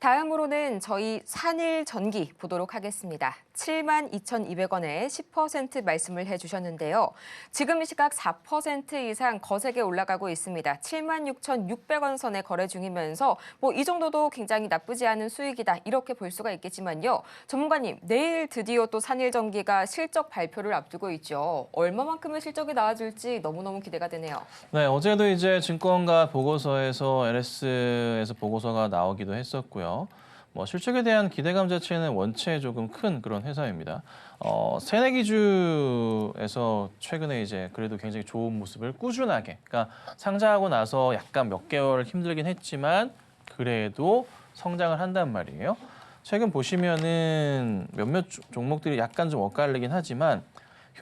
다음으로는 저희 산일 전기 보도록 하겠습니다. 72,200원에 10% 말씀을 해주셨는데요. 지금 이 시각 4% 이상 거세게 올라가고 있습니다. 76,600원 선에 거래 중이면서 이 정도도 굉장히 나쁘지 않은 수익이다 이렇게 볼 수가 있겠지만요. 전문가님, 내일 드디어 또 산일 전기가 실적 발표를 앞두고 있죠. 얼마만큼의 실적이 나와줄지 너무너무 기대가 되네요. 네, 어제도 이제 증권가 보고서에서 LS에서 보고서가 나오기도 했었고요. 실적에 대한 기대감 자체는 원체 조금 큰 그런 회사입니다. 새내기주에서 최근에 이제 그래도 굉장히 좋은 모습을 꾸준하게, 그러니까 상장하고 나서 약간 몇 개월 힘들긴 했지만 그래도 성장을 한단 말이에요. 최근 보시면은 몇몇 종목들이 약간 좀 엇갈리긴 하지만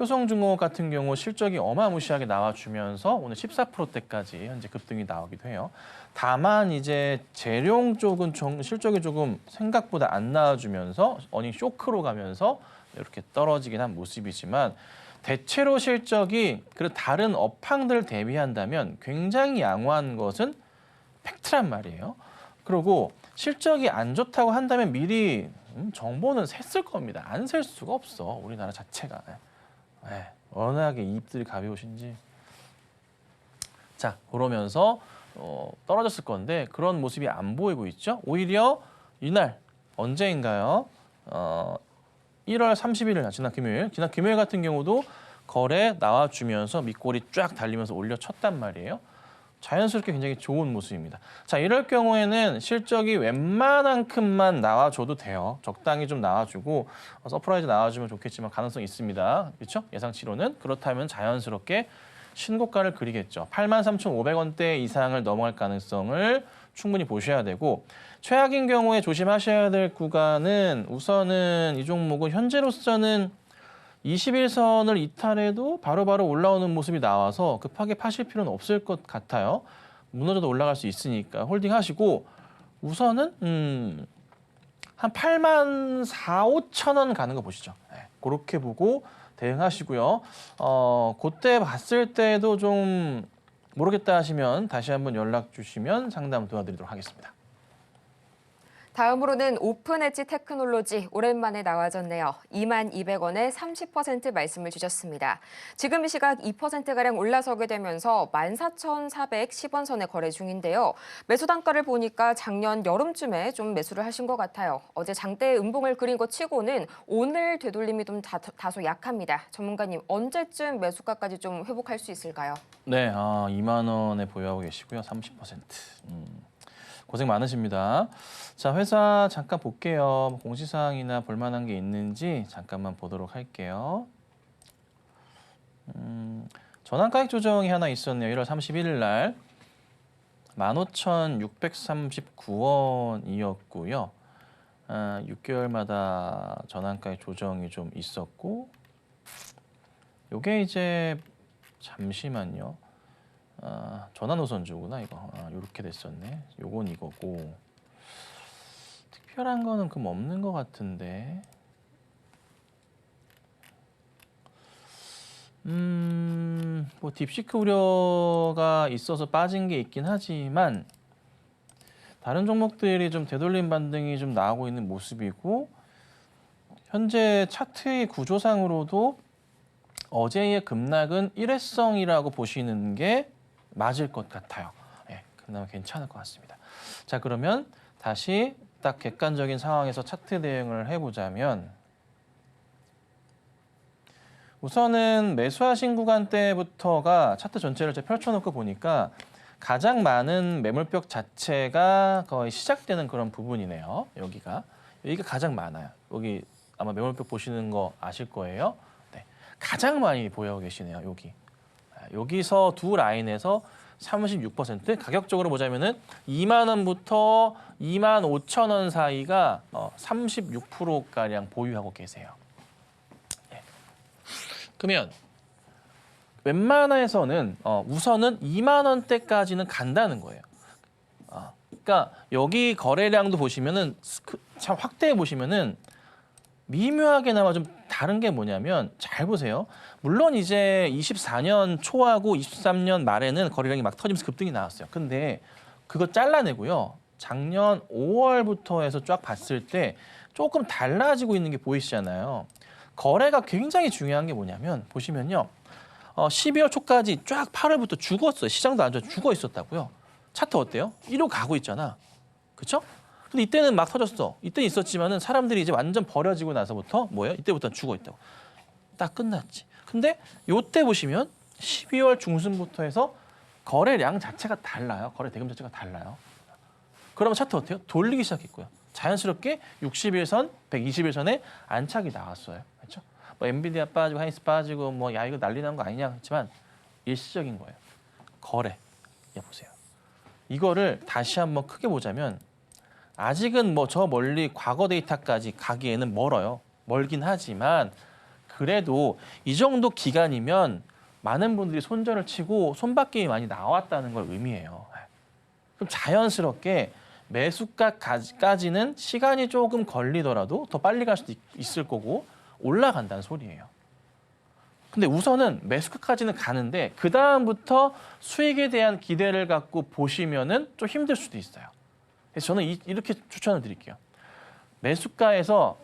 효성중공업 같은 경우 실적이 어마무시하게 나와주면서 오늘 14%대까지 현재 급등이 나오기도 해요. 다만 이제 재룡 쪽은 실적이 조금 생각보다 안 나와주면서 어닝 쇼크로 가면서 이렇게 떨어지긴 한 모습이지만 대체로 실적이 그리고 다른 업황들 대비한다면 굉장히 양호한 것은 팩트란 말이에요. 그리고 실적이 안 좋다고 한다면 미리 정보는 셌을 겁니다. 안 셀 수가 없어, 우리나라 자체가. 워낙에 입들이 가벼우신지. 자, 그러면서 떨어졌을 건데 그런 모습이 안 보이고 있죠. 오히려 이날 언제인가요? 1월 31일 지난 금요일 같은 경우도 거래 나와주면서 밑골이 쫙 달리면서 올려쳤단 말이에요. 자연스럽게 굉장히 좋은 모습입니다. 자, 이럴 경우에는 실적이 웬만한 큼만 나와줘도 돼요. 적당히 좀 나와주고 서프라이즈 나와주면 좋겠지만 가능성이 있습니다. 그렇죠? 예상치로는. 그렇다면 자연스럽게 신고가를 그리겠죠. 83,500원대 이상을 넘어갈 가능성을 충분히 보셔야 되고, 최악인 경우에 조심하셔야 될 구간은 우선은 이 종목은 현재로서는 21선을 이탈해도 바로바로 올라오는 모습이 나와서 급하게 파실 필요는 없을 것 같아요. 무너져도 올라갈 수 있으니까 홀딩하시고 우선은 한 84,000~85,000원 가는 거 보시죠. 그렇게 보고 대응하시고요. 그때 봤을 때도 좀 모르겠다 하시면 다시 한번 연락 주시면 상담 도와드리도록 하겠습니다. 다음으로는 오픈엣지 테크놀로지 오랜만에 나와줬네요. 22,200원에 30% 말씀을 주셨습니다. 지금 이 시각 2%가량 올라서게 되면서 14,410원 선에 거래 중인데요. 매수 단가를 보니까 작년 여름쯤에 좀 매수를 하신 것 같아요. 어제 장대 음봉을 그린 것 치고는 오늘 되돌림이 좀 다소 약합니다. 전문가님, 언제쯤 매수가까지 좀 회복할 수 있을까요? 네, 2만 원에 보유하고 계시고요. 30%. 고생 많으십니다. 자, 회사 잠깐 볼게요. 공시사항이나 볼만한 게 있는지 잠깐만 보도록 할게요. 전환가액 조정이 하나 있었네요. 1월 31일 날 15,639원이었고요. 6개월마다 전환가액 조정이 좀 있었고, 요게 이제 잠시만요. 전환우선주구나 이거. 이렇게 됐었네. 요건 이거고. 특별한 거는 그럼 없는 것 같은데. 딥시크 우려가 있어서 빠진 게 있긴 하지만 다른 종목들이 좀 되돌림 반등이 좀 나오고 있는 모습이고, 현재 차트의 구조상으로도 어제의 급락은 일회성이라고 보시는 게 맞을 것 같아요. 그나마 괜찮을 것 같습니다. 자, 그러면 다시 딱 객관적인 상황에서 차트 대응을 해보자면, 우선은 매수하신 구간대부터가 차트 전체를 펼쳐놓고 보니까 가장 많은 매물벽 자체가 거의 시작되는 그런 부분이네요. 여기가 가장 많아요. 여기 아마 매물벽 보시는 거 아실 거예요. 네, 가장 많이 보여 계시네요. 여기서 두 라인에서 36%, 가격적으로 보자면은 2만 원부터 25,000원 사이가 36%가량 보유하고 계세요. 그러면 웬만해서는 우선은 2만 원대까지는 간다는 거예요. 그러니까 여기 거래량도 보시면은 참 확대해 보시면은 미묘하게나마 좀 다른 게 뭐냐면, 잘 보세요. 물론 이제 24년 초하고 23년 말에는 거래량이 막 터지면서 급등이 나왔어요. 근데 그거 잘라내고요. 작년 5월부터 해서 쫙 봤을 때 조금 달라지고 있는 게 보이시잖아요. 거래가 굉장히 중요한 게 뭐냐면 보시면요. 12월 초까지 쫙 8월부터 죽었어요. 시장도 안 좋아 죽어 있었다고요. 차트 어때요? 1호 가고 있잖아. 그렇죠? 근데 이때는 막 터졌어. 이때는 있었지만은 사람들이 이제 완전 버려지고 나서부터 뭐예요? 이때부터는 죽어 있다고. 딱 끝났지. 근데 요때 보시면 12월 중순부터 해서 거래량 자체가 달라요. 거래 대금 자체가 달라요. 그러면 차트 어때요? 돌리기 시작했고요. 자연스럽게 60일선, 120일선에 안착이 나왔어요. 그렇죠? 뭐 엔비디아 빠지고 하이닉스 빠지고 뭐 야 이거 난리 난 거 아니냐 했지만 일시적인 거예요. 거래. 보세요. 이거를 다시 한번 크게 보자면 아직은 뭐 저 멀리 과거 데이터까지 가기에는 멀어요. 멀긴 하지만 그래도 이 정도 기간이면 많은 분들이 손절을 치고 손바뀜이 많이 나왔다는 걸 의미해요. 그럼 자연스럽게 매수가까지는 시간이 조금 걸리더라도 더 빨리 갈 수도 있을 거고 올라간다는 소리예요. 근데 우선은 매수가까지는 가는데 그 다음부터 수익에 대한 기대를 갖고 보시면은 좀 힘들 수도 있어요. 그래서 저는 이렇게 추천을 드릴게요. 매수가에서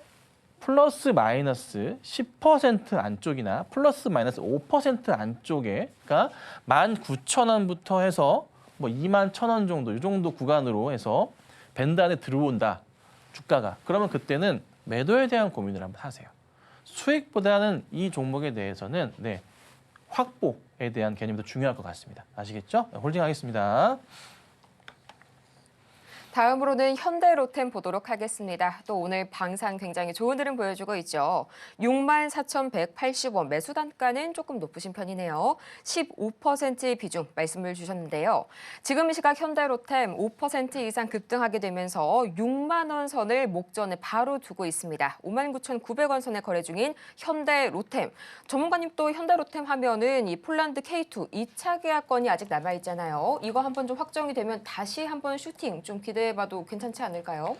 플러스 마이너스 10% 안쪽이나 플러스 마이너스 5% 안쪽에 그러니까 19,000원부터 해서 뭐 21,000원 정도 이 정도 구간으로 해서 밴드 안에 들어온다. 주가가. 그러면 그때는 매도에 대한 고민을 한번 하세요. 수익보다는 이 종목에 대해서는 확보에 대한 개념이 더 중요할 것 같습니다. 아시겠죠? 홀딩하겠습니다. 다음으로는 현대로템 보도록 하겠습니다. 또 오늘 방산 굉장히 좋은 흐름 보여주고 있죠. 64,180원 매수 단가는 조금 높으신 편이네요. 15%의 비중 말씀을 주셨는데요. 지금 이 시각 현대로템 5% 이상 급등하게 되면서 6만 원 선을 목전에 바로 두고 있습니다. 59,900원 선에 거래 중인 현대로템. 전문가님 또 현대로템 하면은 이 폴란드 K2 2차 계약건이 아직 남아있잖아요. 이거 한번 좀 확정이 되면 다시 한번 슈팅 좀 기대해봐도 괜찮지 않을까요?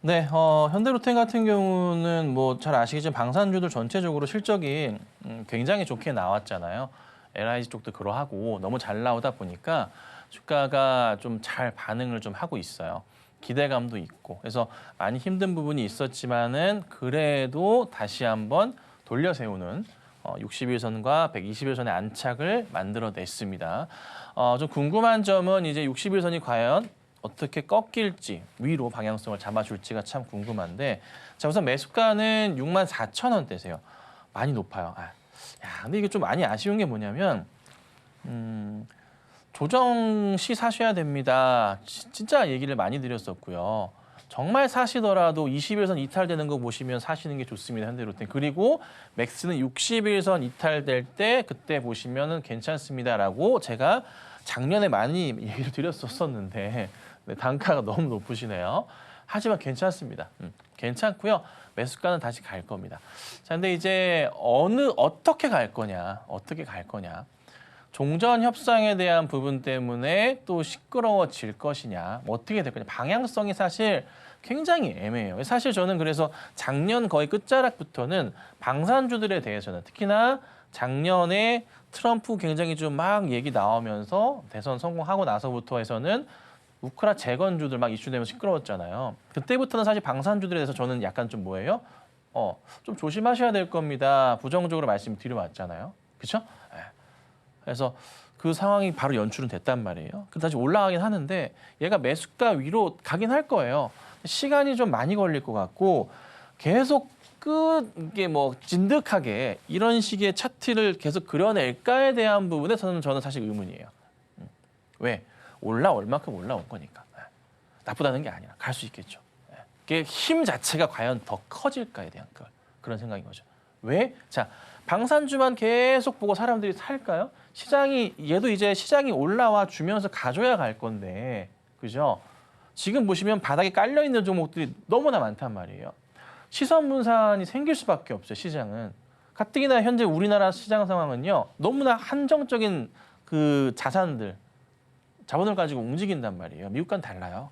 네, 현대로템 같은 경우는 뭐 잘 아시겠지만 방산주들 전체적으로 실적이 굉장히 좋게 나왔잖아요. LIG 쪽도 그러하고 너무 잘 나오다 보니까 주가가 좀 잘 반응을 좀 하고 있어요. 기대감도 있고 그래서 많이 힘든 부분이 있었지만은 그래도 다시 한번 돌려 세우는 60일선과 120일선의 안착을 만들어냈습니다. 좀 궁금한 점은 이제 60일선이 과연 어떻게 꺾일지 위로 방향성을 잡아줄지가 참 궁금한데 자 우선 매수가는 64,000원대세요. 많이 높아요. 근데 이게 좀 많이 아쉬운 게 뭐냐면 조정 시 사셔야 됩니다. 진짜 얘기를 많이 드렸었고요. 정말 사시더라도 20일선 이탈되는 거 보시면 사시는 게 좋습니다. 현대로템. 그리고 맥스는 60일선 이탈될 때 그때 보시면은 괜찮습니다라고 제가 작년에 많이 얘기를 드렸었는데 단가가 너무 높으시네요. 하지만 괜찮습니다. 괜찮고요. 매수가는 다시 갈 겁니다. 자, 근데 이제 어떻게 갈 거냐? 어떻게 갈 거냐? 종전 협상에 대한 부분 때문에 또 시끄러워질 것이냐? 뭐 어떻게 될 거냐? 방향성이 사실 굉장히 애매해요. 사실 저는 그래서 작년 거의 끝자락부터는 방산주들에 대해서는 특히나 작년에 트럼프 굉장히 좀 막 얘기 나오면서 대선 성공하고 나서부터 해서는 우크라 재건주들 막 이슈되면서 시끄러웠잖아요. 그때부터는 사실 방산주들에 대해서 저는 약간 좀 뭐예요? 좀 조심하셔야 될 겁니다. 부정적으로 말씀드려왔잖아요. 그렇죠? 그래서 그 상황이 바로 연출은 됐단 말이에요. 그래서 다시 올라가긴 하는데 얘가 매수가 위로 가긴 할 거예요. 시간이 좀 많이 걸릴 것 같고 계속 이게 뭐 진득하게 이런 식의 차트를 계속 그려낼까에 대한 부분에서는 저는 사실 의문이에요. 왜? 올라올 만큼 올라온 거니까. 나쁘다는 게 아니라 갈 수 있겠죠. 그게 힘 자체가 과연 더 커질까에 대한 그런 생각인 거죠. 왜? 자, 방산주만 계속 보고 사람들이 살까요? 얘도 이제 시장이 올라와 주면서 가져야 갈 건데, 그죠? 지금 보시면 바닥에 깔려 있는 종목들이 너무나 많단 말이에요. 시선 분산이 생길 수밖에 없죠, 시장은. 가뜩이나 현재 우리나라 시장 상황은요, 너무나 한정적인 그 자본을 가지고 움직인단 말이에요. 미국과는 달라요.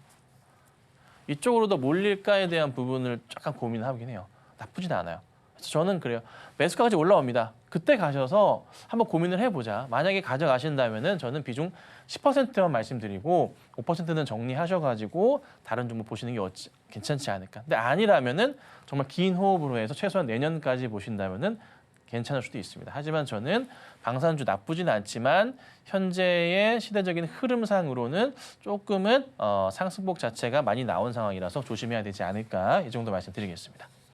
이쪽으로 더 몰릴까에 대한 부분을 약간 고민하긴 해요. 나쁘진 않아요. 그래서 저는 그래요. 매수가까지 올라옵니다. 그때 가셔서 한번 고민을 해보자. 만약에 가져가신다면은 저는 비중 10%만 말씀드리고 5%는 정리하셔가지고 다른 종목 보시는 게 괜찮지 않을까. 근데 아니라면은 정말 긴 호흡으로 해서 최소한 내년까지 보신다면은 괜찮을 수도 있습니다. 하지만 저는 방산주 나쁘진 않지만 현재의 시대적인 흐름상으로는 조금은 상승폭 자체가 많이 나온 상황이라서 조심해야 되지 않을까 이 정도 말씀드리겠습니다.